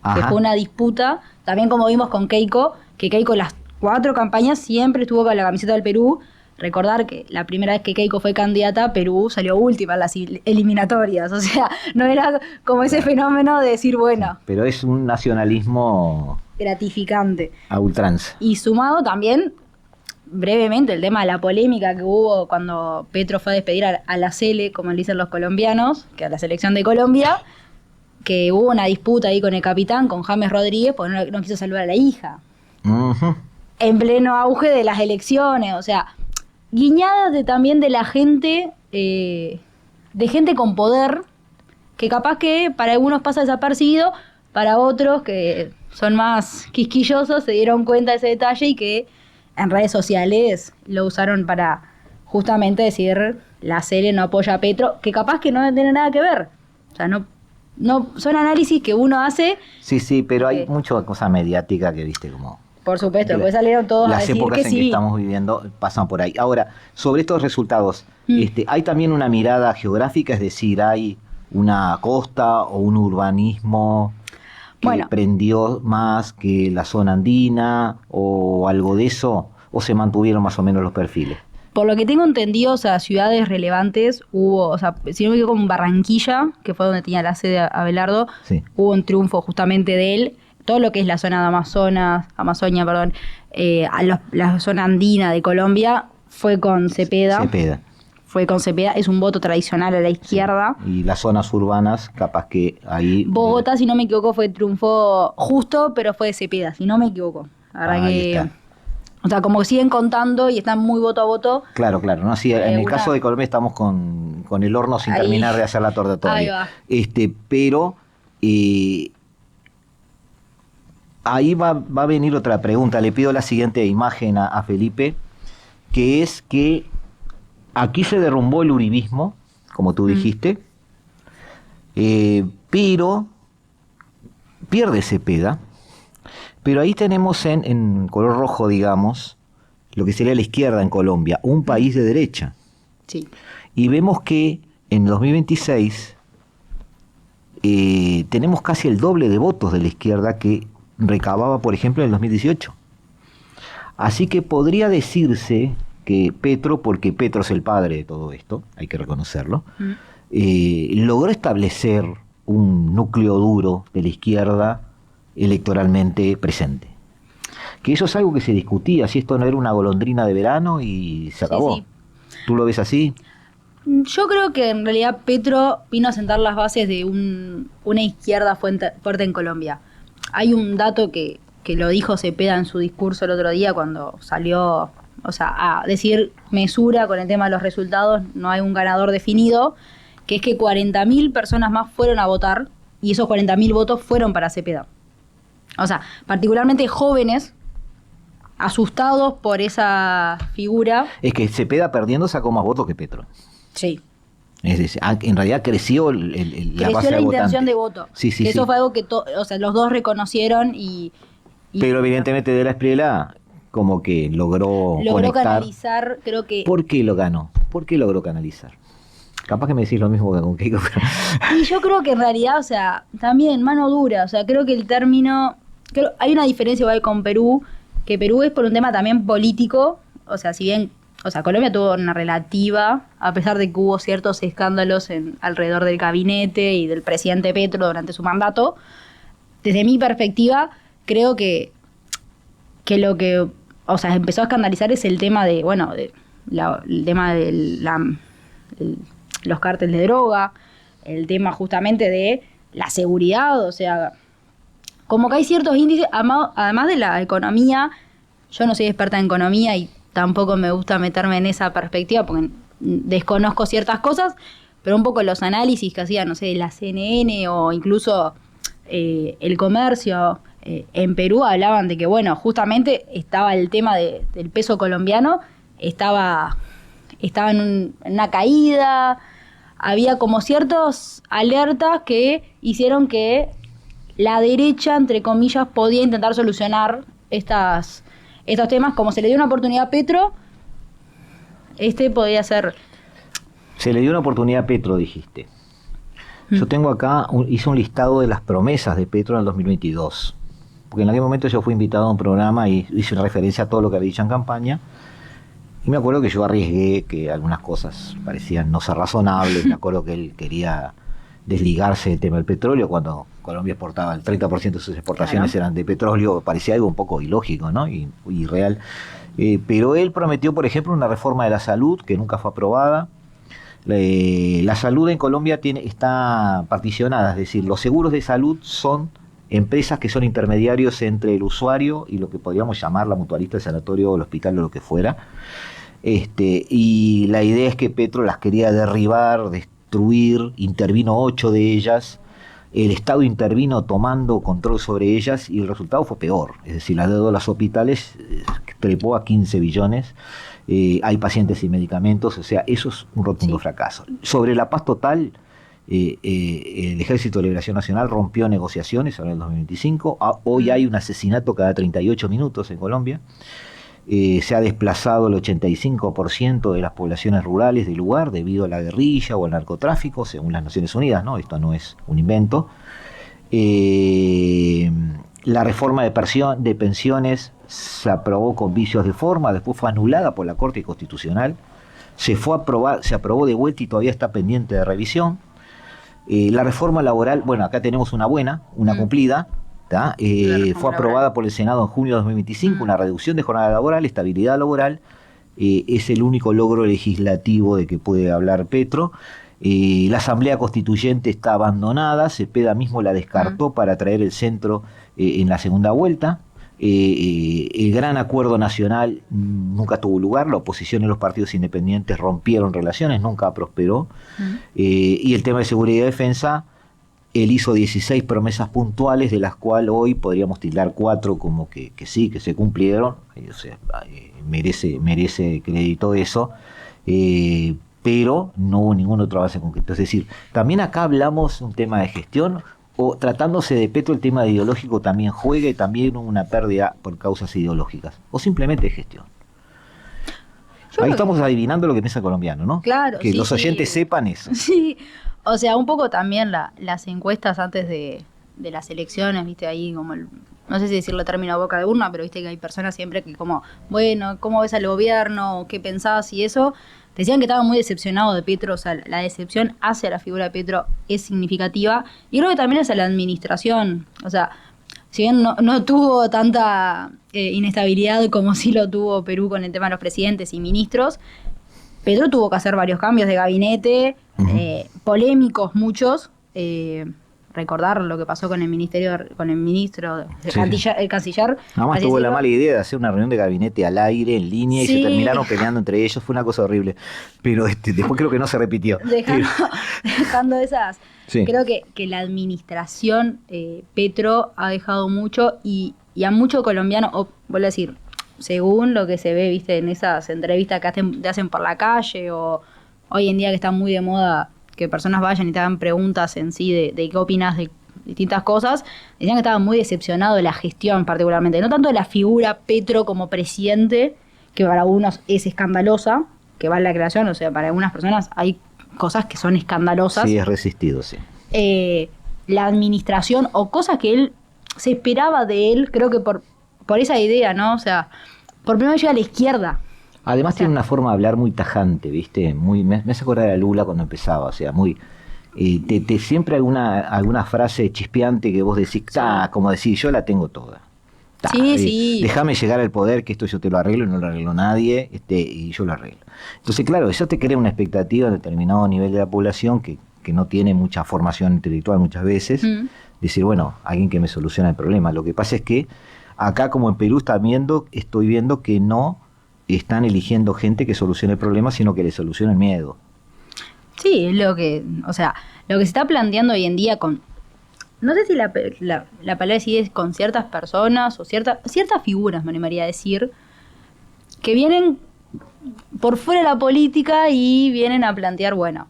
Ajá. Que fue una disputa, también como vimos con Keiko, que Keiko las 4 campañas siempre estuvo con la camiseta del Perú. Recordar que la primera vez que Keiko fue candidata, Perú salió última en las eliminatorias. O sea, no era como ese fenómeno de decir, bueno... Pero es un nacionalismo... gratificante. A ultranza. Y sumado también, brevemente, el tema de la polémica que hubo cuando Petro fue a despedir a la Sele, como le dicen los colombianos, que a la selección de Colombia, que hubo una disputa ahí con el capitán, con James Rodríguez, porque no quiso saludar a la hija. Uh-huh. En pleno auge de las elecciones, o sea... guiñadas también de la gente, de gente con poder, que capaz que para algunos pasa desapercibido, para otros que son más quisquillosos se dieron cuenta de ese detalle y que en redes sociales lo usaron para justamente decir la serie no apoya a Petro, que capaz que no tiene nada que ver. O sea, no son análisis que uno hace. Sí, pero hay mucha cosa mediática que viste como... Por supuesto, después salieron todos a decir que sí. Las épocas en que estamos viviendo pasan por ahí. Ahora, sobre estos resultados, hay también una mirada geográfica, es decir, hay una costa o un urbanismo que prendió más que la zona andina o algo de eso, o se mantuvieron más o menos los perfiles. Por lo que tengo entendido, o sea, ciudades relevantes hubo, o sea, si no me equivoco, en Barranquilla, que fue donde tenía la sede Abelardo, sí. Hubo un triunfo justamente de él. Todo lo que es la zona de Amazonia, la zona andina de Colombia fue con Cepeda. Fue con Cepeda, es un voto tradicional a la izquierda. Sí. Y las zonas urbanas, capaz que ahí... Bogotá, si no me equivoco, fue triunfo justo, pero fue de Cepeda, si no me equivoco. La verdad que... O sea, como que siguen contando y están muy voto a voto. Claro. No, sí, en el caso de Colombia estamos con el horno sin terminar de hacer la torta todavía. Ahí va. Pero... ahí va a venir otra pregunta. Le pido la siguiente imagen a Felipe, que es que aquí se derrumbó el uribismo, como tú dijiste, pero pierde Cepeda. Pero ahí tenemos en color rojo, digamos, lo que sería la izquierda en Colombia, un país de derecha. Sí. Y vemos que en 2026 tenemos casi el doble de votos de la izquierda que recababa, por ejemplo, en el 2018. Así que podría decirse que Petro, porque Petro es el padre de todo esto, hay que reconocerlo, logró establecer un núcleo duro de la izquierda electoralmente presente. Que eso es algo que se discutía, si esto no era una golondrina de verano y se acabó. Sí. ¿Tú lo ves así? Yo creo que en realidad Petro vino a sentar las bases de una izquierda fuerte en Colombia. Hay un dato que lo dijo Cepeda en su discurso el otro día cuando salió, o sea, a decir mesura con el tema de los resultados, no hay un ganador definido, que es que 40.000 personas más fueron a votar y esos 40.000 votos fueron para Cepeda. O sea, particularmente jóvenes, asustados por esa figura. Es que Cepeda perdiendo sacó más votos que Petro. Sí. Es decir, en realidad creció la base la de intención de voto. Sí. Eso fue algo que los dos reconocieron y pero evidentemente De la Espriella como que logró conectar. Canalizar, creo que... ¿Por qué lo ganó? ¿Por qué logró canalizar? Capaz que me decís lo mismo que con Keiko. Y yo creo que en realidad, o sea, también mano dura. O sea, creo que el término... hay una diferencia igual con Perú, que Perú es por un tema también político. O sea, si bien... O sea, Colombia tuvo una relativa, a pesar de que hubo ciertos escándalos alrededor del gabinete y del presidente Petro durante su mandato. Desde mi perspectiva, creo que lo que, o sea, empezó a escandalizar es el tema de, el tema de los cárteles de droga, el tema justamente de la seguridad, o sea, como que hay ciertos índices, además de la economía. Yo no soy experta en economía y tampoco me gusta meterme en esa perspectiva porque desconozco ciertas cosas, pero un poco los análisis que hacía, no sé, la CNN o incluso El Comercio en Perú hablaban de que, bueno, justamente estaba el tema del peso colombiano, estaba en una caída, había como ciertas alertas que hicieron que la derecha, entre comillas, podía intentar solucionar estos temas. Como se le dio una oportunidad a Petro, podía ser... Se le dio una oportunidad a Petro, dijiste. Yo tengo acá, hice un listado de las promesas de Petro en el 2022. Porque en aquel momento yo fui invitado a un programa y hice una referencia a todo lo que había dicho en campaña. Y me acuerdo que yo arriesgué que algunas cosas parecían no ser razonables. Me acuerdo que él quería desligarse del tema del petróleo cuando Colombia exportaba el 30% de sus exportaciones eran de petróleo. Parecía algo un poco ilógico, ¿no? Y irreal. Pero él prometió, por ejemplo, una reforma de la salud que nunca fue aprobada. La salud en Colombia está particionada, es decir, los seguros de salud son empresas que son intermediarios entre el usuario y lo que podríamos llamar la mutualista, el sanatorio o el hospital o lo que fuera. Y la idea es que Petro las quería derribar, destruir, intervino 8 de ellas, el Estado intervino tomando control sobre ellas y el resultado fue peor, es decir, la deuda de los hospitales trepó a 15 billones, hay pacientes sin medicamentos, o sea, eso es un rotundo fracaso. Sobre la paz total, el Ejército de Liberación Nacional rompió negociaciones ahora en el 2025, hoy hay un asesinato cada 38 minutos en Colombia. Se ha desplazado el 85% de las poblaciones rurales del lugar debido a la guerrilla o al narcotráfico, según las Naciones Unidas, ¿no? Esto no es un invento. La reforma de pensiones se aprobó con vicios de forma, después fue anulada por la Corte Constitucional, se aprobó de vuelta y todavía está pendiente de revisión. La reforma laboral, bueno, acá tenemos una buena, una cumplida. Fue aprobada por el Senado en junio de 2025, una reducción de jornada laboral, estabilidad laboral, es el único logro legislativo de que puede hablar Petro. La Asamblea Constituyente está abandonada, Cepeda mismo la descartó para traer el centro en la segunda vuelta. El gran acuerdo nacional nunca tuvo lugar, la oposición y los partidos independientes rompieron relaciones, nunca prosperó. Y el tema de seguridad y defensa, él hizo 16 promesas puntuales, de las cuales hoy podríamos tildar 4 como que sí, que se cumplieron. O sea, merece crédito eso, pero no hubo ningún otro avance concreto. Es decir, también acá hablamos un tema de gestión, o tratándose de Petro el tema ideológico también juega y también hubo una pérdida por causas ideológicas, o simplemente de gestión. Ahí estamos adivinando lo que piensa el colombiano, ¿no? Claro. Que los oyentes sepan eso. Sí. O sea, un poco también las encuestas antes de las elecciones, viste, ahí como no sé si decirlo término boca de urna, pero viste que hay personas siempre que como, bueno, ¿cómo ves al gobierno? ¿Qué pensás? Y eso, decían que estaban muy decepcionados de Petro, o sea, la decepción hacia la figura de Petro es significativa, y creo que también es a la administración, o sea, si bien no tuvo tanta inestabilidad como sí lo tuvo Perú con el tema de los presidentes y ministros, Petro tuvo que hacer varios cambios de gabinete, polémicos muchos. Recordar lo que pasó con el ministro, el canciller. Nada más tuvo la mala idea de hacer una reunión de gabinete al aire, en línea, y se terminaron peleando entre ellos. Fue una cosa horrible. Pero después creo que no se repitió. Dejando esas. Sí. Creo que la administración Petro ha dejado mucho y a muchos colombianos, vuelvo a decir, según lo que se ve, viste, en esas entrevistas que te hacen por la calle, o hoy en día que está muy de moda que personas vayan y te hagan preguntas en sí de qué opinas de distintas cosas, decían que estaban muy decepcionados de la gestión particularmente, no tanto de la figura Petro como presidente, que para algunos es escandalosa, que va en la creación, o sea, para algunas personas hay cosas que son escandalosas. Sí, es resistido, sí. La administración o cosas que él se esperaba de él, creo que por esa idea, ¿no? O sea, por primera vez llega a la izquierda. Además tiene una forma de hablar muy tajante, ¿viste? Me hace acordar a Lula cuando empezaba, o sea, muy... siempre alguna frase chispeante que vos decís, como decís, yo la tengo toda. Sí. Déjame llegar al poder, que esto yo te lo arreglo, no lo arreglo nadie, y yo lo arreglo. Entonces, claro, eso te crea una expectativa en determinado nivel de la población que no tiene mucha formación intelectual muchas veces, decir, bueno, alguien que me soluciona el problema. Lo que pasa es que acá, como en Perú, estoy viendo que no están eligiendo gente que solucione el problema, sino que le solucione el miedo. Sí, lo que se está planteando hoy en día no sé si la palabra sí es con ciertas personas o ciertas figuras, me animaría a decir, que vienen por fuera de la política y vienen a plantear, bueno,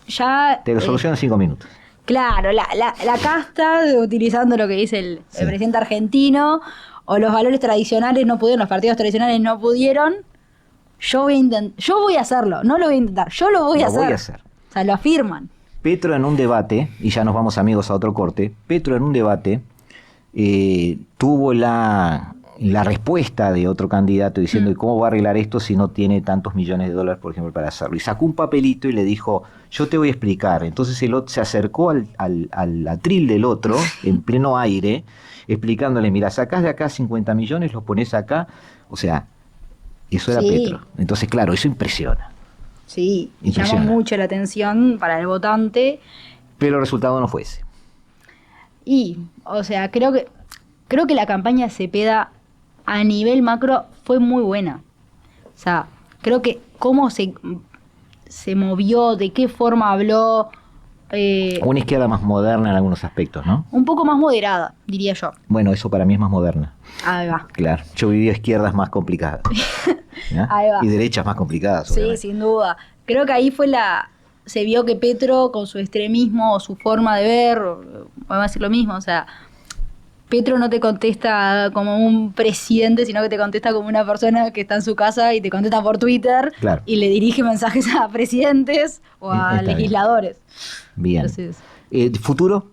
ya... Te lo soluciono en 5 minutos. Claro, la casta, utilizando lo que dice el presidente argentino, o los valores tradicionales no pudieron, los partidos tradicionales no pudieron, yo voy a hacerlo, no lo voy a intentar, yo lo voy a hacer. O sea, lo afirman. Petro en un debate, y ya nos vamos amigos a otro corte, Petro en un debate tuvo la respuesta de otro candidato diciendo ¿cómo va a arreglar esto si no tiene tantos millones de dólares, por ejemplo, para hacerlo? Y sacó un papelito y le dijo, yo te voy a explicar. Entonces el otro se acercó al atril del otro, en pleno aire, explicándole, mira, sacás de acá 50 millones, los pones acá. O sea, eso era Petro. Entonces, claro, eso impresiona. Sí, llama mucho la atención para el votante. Pero el resultado no fue ese. Y, o sea, creo que la campaña de Cepeda a nivel macro fue muy buena. O sea, creo que cómo se movió, de qué forma habló. Una izquierda más moderna en algunos aspectos, ¿no? Un poco más moderada, diría yo. Bueno, eso para mí es más moderna. Ahí va. Claro, yo viví izquierdas más complicadas. Ahí va. Y derechas más complicadas. Sí, sin duda. Creo que ahí se vio que Petro, con su extremismo o su forma de ver, vamos a decir lo mismo, o sea, Petro no te contesta como un presidente, sino que te contesta como una persona que está en su casa y te contesta por Twitter, claro, y le dirige mensajes a presidentes o a legisladores. Bien. Entonces, ¿futuro?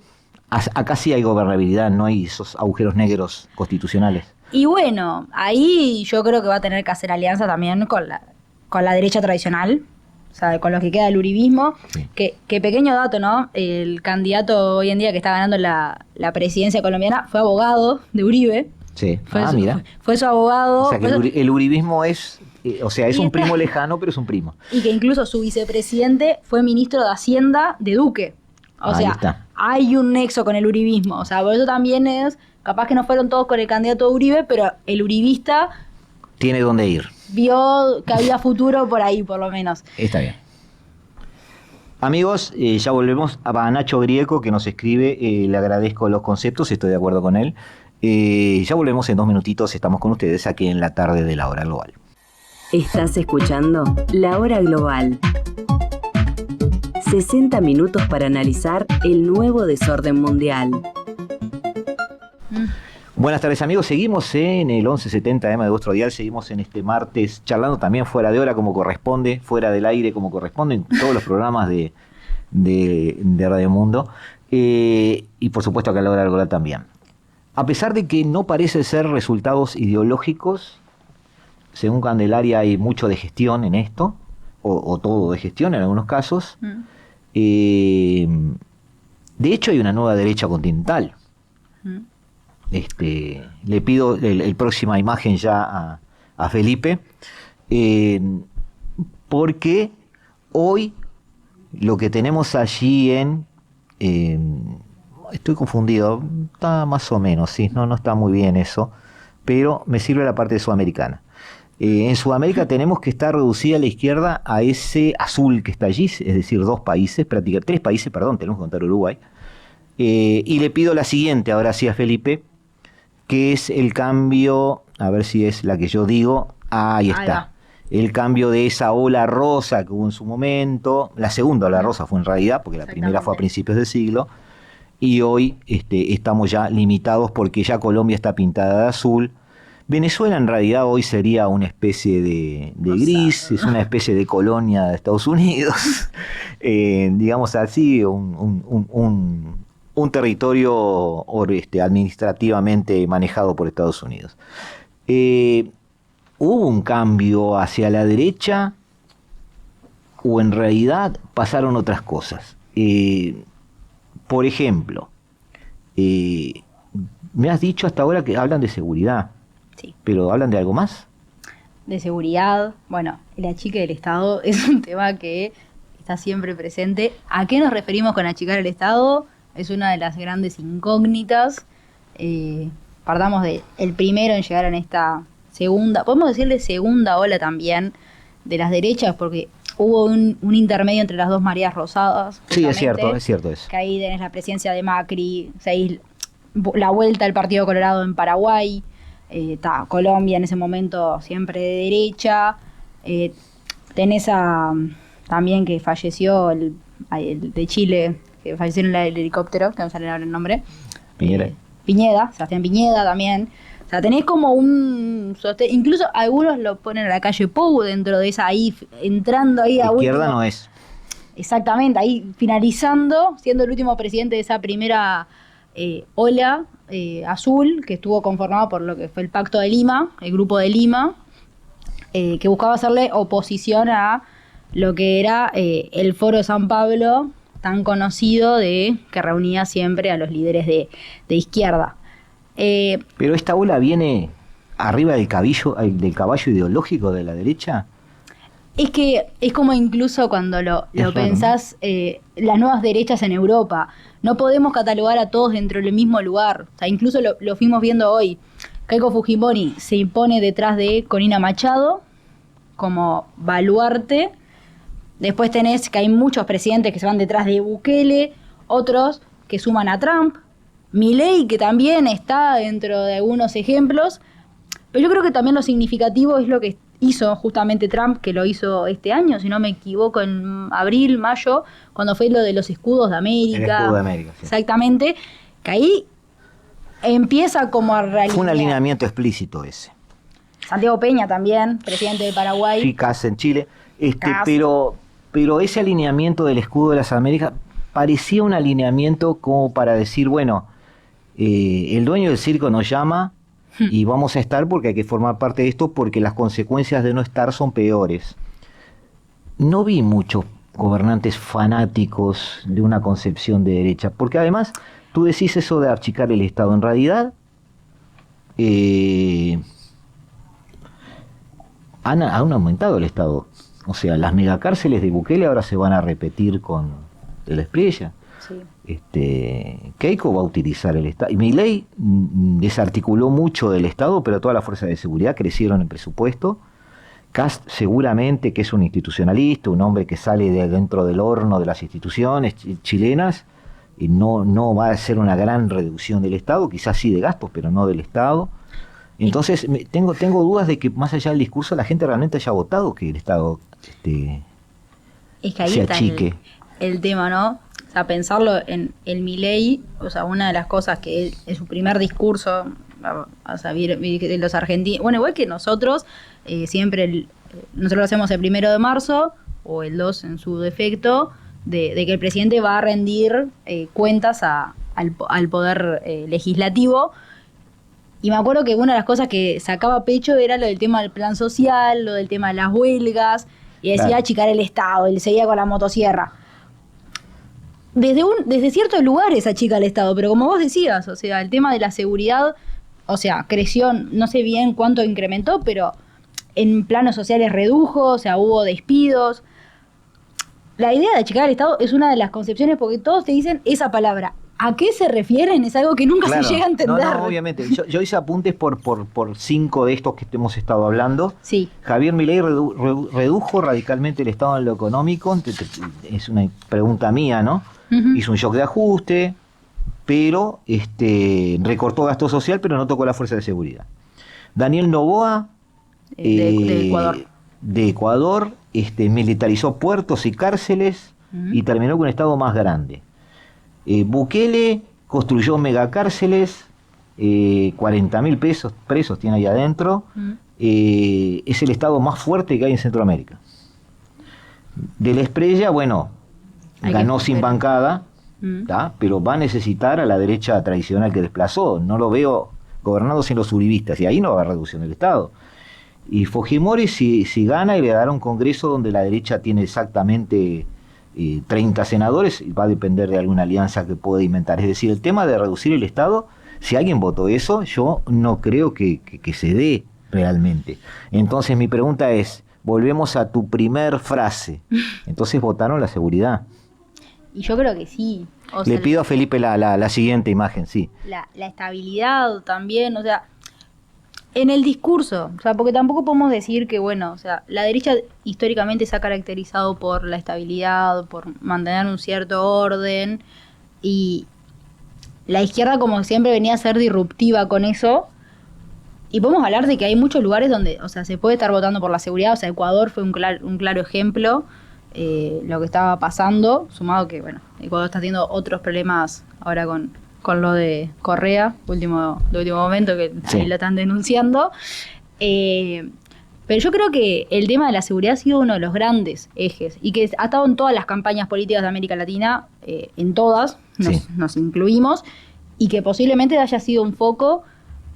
Acá sí hay gobernabilidad, no hay esos agujeros negros constitucionales. Y bueno, ahí yo creo que va a tener que hacer alianza también con la derecha tradicional, o sea, con los que queda el uribismo. Sí. Que pequeño dato, ¿no? El candidato hoy en día que está ganando la presidencia colombiana fue abogado de Uribe. Sí, mira. Fue su abogado. O sea, que el uribismo es un primo lejano, pero es un primo. Y que incluso su vicepresidente fue ministro de Hacienda de Duque. O sea, hay un nexo con el uribismo. O sea, por eso también capaz que no fueron todos con el candidato Uribe, pero el uribista tiene dónde ir. Vio que había futuro por ahí, por lo menos. Está bien. Amigos, ya volvemos a Nacho Grieco, que nos escribe. Le agradezco los conceptos, estoy de acuerdo con él. Ya volvemos en 2 minutitos. Estamos con ustedes aquí en la tarde de La Hora Global. Estás escuchando La Hora Global. 60 minutos para analizar el nuevo desorden mundial. Buenas tardes, amigos. Seguimos en el 1170M de vuestro dial. Seguimos en este martes charlando también fuera de hora como corresponde, fuera del aire como corresponde, en todos los programas de Radio Mundo. Y por supuesto acá en La Hora Global también. A pesar de que no parece ser resultados ideológicos, según Candelaria hay mucho de gestión en esto, o todo de gestión en algunos casos. De hecho hay una nueva derecha continental. Le pido el próxima imagen ya a Felipe, porque hoy lo que tenemos allí estoy confundido, está más o menos, sí, no está muy bien eso, pero me sirve la parte sudamericana. En Sudamérica tenemos que estar reducida a la izquierda a ese azul que está allí, es decir, 3 países, tenemos que contar Uruguay. Y le pido la siguiente, ahora sí a Felipe, que es el cambio, a ver si es la que yo digo, ahí está, el cambio de esa ola rosa que hubo en su momento, la segunda ola rosa fue en realidad, porque la primera fue a principios del siglo, y hoy estamos ya limitados porque ya Colombia está pintada de azul. Venezuela en realidad hoy sería una especie de gris, es una especie de colonia de Estados Unidos, digamos así, un territorio administrativamente manejado por Estados Unidos. ¿Hubo un cambio hacia la derecha o en realidad pasaron otras cosas? Por ejemplo, me has dicho hasta ahora que hablan de seguridad. Sí. ¿Pero hablan de algo más? De seguridad. Bueno, el achique del Estado es un tema que está siempre presente. ¿A qué nos referimos con achicar el Estado? Es una de las grandes incógnitas. Partamos de el primero en llegar en esta segunda, podemos decirle segunda ola también, de las derechas, porque hubo un intermedio entre las dos Marías Rosadas. Sí, es cierto eso. Que ahí tenés la presidencia de Macri, la vuelta del Partido Colorado en Paraguay, Colombia en ese momento siempre de derecha, tenés también que falleció el de Chile, que falleció en el helicóptero, que no sale ahora el nombre. Piñeda, Sebastián Piñeda también. O sea, tenés como un sostén, incluso algunos lo ponen a la calle Pou dentro de esa, ahí entrando ahí a izquierda último. No es. Exactamente, ahí finalizando, siendo el último presidente de esa primera ola azul, que estuvo conformado por lo que fue el Pacto de Lima, el Grupo de Lima, que buscaba hacerle oposición a lo que era el Foro de San Pablo, tan conocido, que reunía siempre a los líderes de izquierda. Pero esta ola viene arriba del caballo ideológico de la derecha. Es que es como incluso cuando lo pensás, las nuevas derechas en Europa. No podemos catalogar a todos dentro del mismo lugar. O sea, incluso lo fuimos viendo hoy. Keiko Fujimori se impone detrás de Corina Machado como baluarte. Después tenés que hay muchos presidentes que se van detrás de Bukele, otros que suman a Trump. Milei, que también está dentro de algunos ejemplos. Pero yo creo que también lo significativo es lo que hizo justamente Trump, que lo hizo este año, si no me equivoco, en abril, mayo, cuando fue lo de los escudos de América. El escudo de América, sí. Exactamente, que ahí empieza como a realizar. Fue un alineamiento explícito ese. Santiago Peña también, presidente de Paraguay. Sí, Kast en Chile. Pero ese alineamiento del escudo de las Américas parecía un alineamiento como para decir, bueno, el dueño del circo nos llama y vamos a estar porque hay que formar parte de esto porque las consecuencias de no estar son peores. No vi muchos gobernantes fanáticos de una concepción de derecha, porque además tú decís eso de achicar el Estado. En realidad han aumentado el Estado. O sea, las megacárceles de Bukele ahora se van a repetir con el Espriella. Sí. Keiko va a utilizar el Estado. Y Milei desarticuló mucho del Estado, pero todas las fuerzas de seguridad crecieron en presupuesto. Kast seguramente, que es un institucionalista, un hombre que sale de dentro del horno de las instituciones chilenas, y no va a ser una gran reducción del Estado, quizás sí de gastos, pero no del Estado. Entonces tengo dudas de que más allá del discurso la gente realmente haya votado que el Estado es que ahí se está achique. El tema, ¿no? O sea, pensarlo en el Milei, o sea, una de las cosas que él, en su primer discurso, a saber, de los argentinos, bueno, igual que nosotros, siempre nosotros lo hacemos el 1 de marzo, o el 2 en su defecto, de que el presidente va a rendir cuentas al poder legislativo. Y me acuerdo que una de las cosas que sacaba pecho era lo del tema del plan social, lo del tema de las huelgas, y decía Claro. achicar el Estado, y seguía con la motosierra. Desde ciertos lugares achica el Estado, pero como vos decías, o sea, el tema de la seguridad, o sea, creció, no sé bien cuánto incrementó, pero en planos sociales redujo, o sea, hubo despidos. La idea de achicar el Estado es una de las concepciones porque todos te dicen esa palabra. ¿A qué se refieren? Es algo que nunca Claro. se llega a entender. No, obviamente. Yo hice apuntes por 5 de estos que hemos estado hablando. Sí. Javier Milei redujo radicalmente el Estado en lo económico. Es una pregunta mía, ¿no? Uh-huh. Hizo un shock de ajuste, pero recortó gasto social, pero no tocó la fuerza de seguridad. Daniel Noboa, De Ecuador. de Ecuador, militarizó puertos y cárceles y terminó con un Estado más grande. Bukele construyó megacárceles, 40.000 presos tiene ahí adentro. Es el Estado más fuerte que hay en Centroamérica. Del Espriella, bueno, ganó sin bancada, pero va a necesitar a la derecha tradicional que desplazó. No lo veo gobernando sin los uribistas, y ahí no va a haber reducción del Estado. Y Fujimori, si gana y le dará un congreso donde la derecha tiene exactamente 30 senadores, va a depender de alguna alianza que pueda inventar. Es decir, el tema de reducir el Estado, si alguien votó eso, yo no creo que se dé realmente. Entonces mi pregunta es, volvemos a tu primer frase. Entonces votaron la seguridad. Y yo creo que sí. O Le sea, pido a Felipe la siguiente imagen, sí. la estabilidad también, o sea, En el discurso, o sea, porque tampoco podemos decir que, bueno, o sea, la derecha históricamente se ha caracterizado por la estabilidad, por mantener un cierto orden, y la izquierda como siempre venía a ser disruptiva con eso, y podemos hablar de que hay muchos lugares donde, o sea, se puede estar votando por la seguridad, o sea, Ecuador fue un claro ejemplo, lo que estaba pasando, sumado que, bueno, Ecuador está teniendo otros problemas ahora con lo de Correa, de último momento, que sí, ahí lo están denunciando. Pero yo creo que el tema de la seguridad ha sido uno de los grandes ejes y que ha estado en todas las campañas políticas de América Latina, en todas, nos incluimos, y que posiblemente haya sido un foco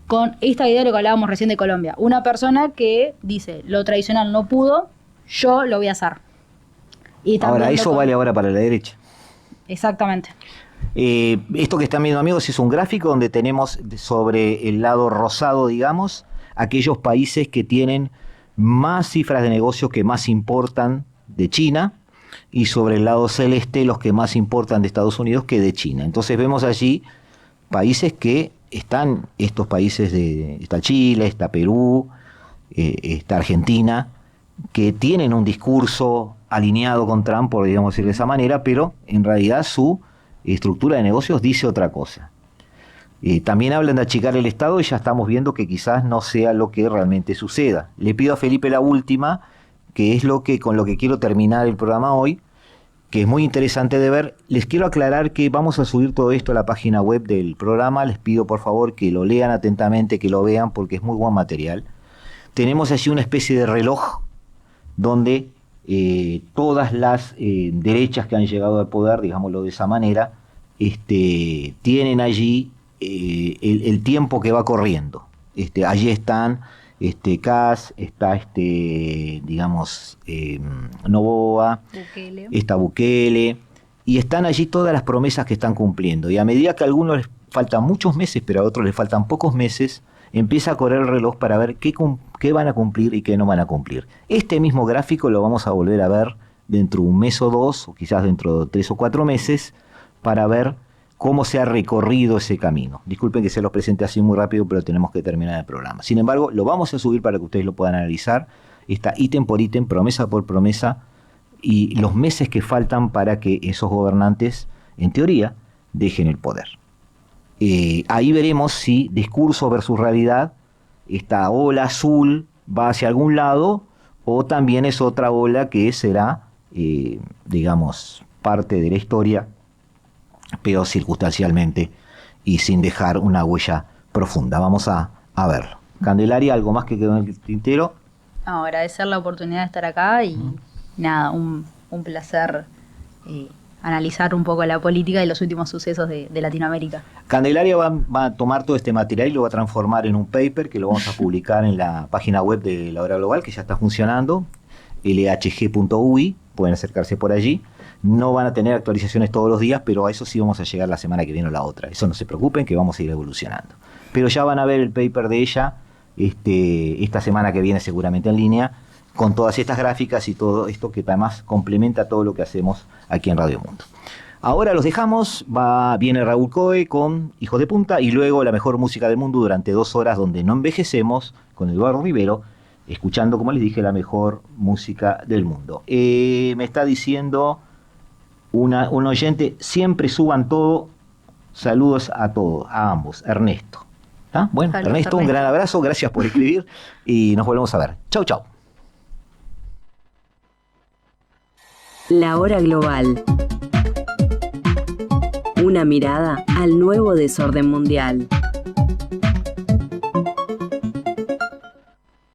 con esta idea de lo que hablábamos recién de Colombia. Una persona que dice, lo tradicional no pudo, yo lo voy a hacer. Y ahora, eso vale ahora para la derecha. Exactamente. Esto que están viendo, amigos, es un gráfico donde tenemos sobre el lado rosado, digamos, aquellos países que tienen más cifras de negocio que más importan de China, y sobre el lado celeste los que más importan de Estados Unidos que de China. Entonces vemos allí países que están, estos países, está Chile, está Perú, está Argentina, que tienen un discurso alineado con Trump, podríamos decir de esa manera, pero en realidad su estructura de negocios dice otra cosa. También hablan de achicar el Estado y ya estamos viendo que quizás no sea lo que realmente suceda. Le pido a Felipe la última, que es con lo que quiero terminar el programa hoy, que es muy interesante de ver. Les quiero aclarar que vamos a subir todo esto a la página web del programa. Les pido por favor que lo lean atentamente, que lo vean, porque es muy buen material. Tenemos allí una especie de reloj donde todas las derechas que han llegado al poder, digámoslo de esa manera, tienen allí el tiempo que va corriendo. Allí están Kass, está Noboa, Bukele. está Bukele, y están allí todas las promesas que están cumpliendo. Y a medida que a algunos les faltan muchos meses, pero a otros les faltan pocos meses, empieza a correr el reloj para ver qué van a cumplir y qué no van a cumplir. Este mismo gráfico lo vamos a volver a ver dentro de un mes o dos, o quizás dentro de 3 o 4 meses, para ver cómo se ha recorrido ese camino. Disculpen que se los presente así muy rápido, pero tenemos que terminar el programa. Sin embargo, lo vamos a subir para que ustedes lo puedan analizar. Está ítem por ítem, promesa por promesa, y los meses que faltan para que esos gobernantes, en teoría, dejen el poder. Ahí veremos si discurso versus realidad, esta ola azul va hacia algún lado, o también es otra ola que será, parte de la historia, pero circunstancialmente y sin dejar una huella profunda. Vamos a verlo. Candelaria, ¿algo más que quedó en el tintero? No, agradecer la oportunidad de estar acá y nada, un placer analizar un poco la política y los últimos sucesos de Latinoamérica. Candelaria va a tomar todo este material y lo va a transformar en un paper que lo vamos a publicar en la página web de La Hora Global, que ya está funcionando, lhg.ui, pueden acercarse por allí. No van a tener actualizaciones todos los días, pero a eso sí vamos a llegar la semana que viene o la otra. Eso no se preocupen, que vamos a ir evolucionando. Pero ya van a ver el paper de ella esta semana que viene seguramente en línea, con todas estas gráficas y todo esto que además complementa todo lo que hacemos aquí en Radio Mundo. Ahora los dejamos, viene Raúl Coe con Hijos de Punta y luego la mejor música del mundo durante 2 horas donde no envejecemos con Eduardo Rivero, escuchando, como les dije, la mejor música del mundo. Me está diciendo un oyente, siempre suban todo, saludos a todos, a ambos, Ernesto. Bueno, Saludos, Ernesto, un gran abrazo, gracias por escribir y nos volvemos a ver. Chau, chau. La Hora Global. Una mirada al nuevo desorden mundial.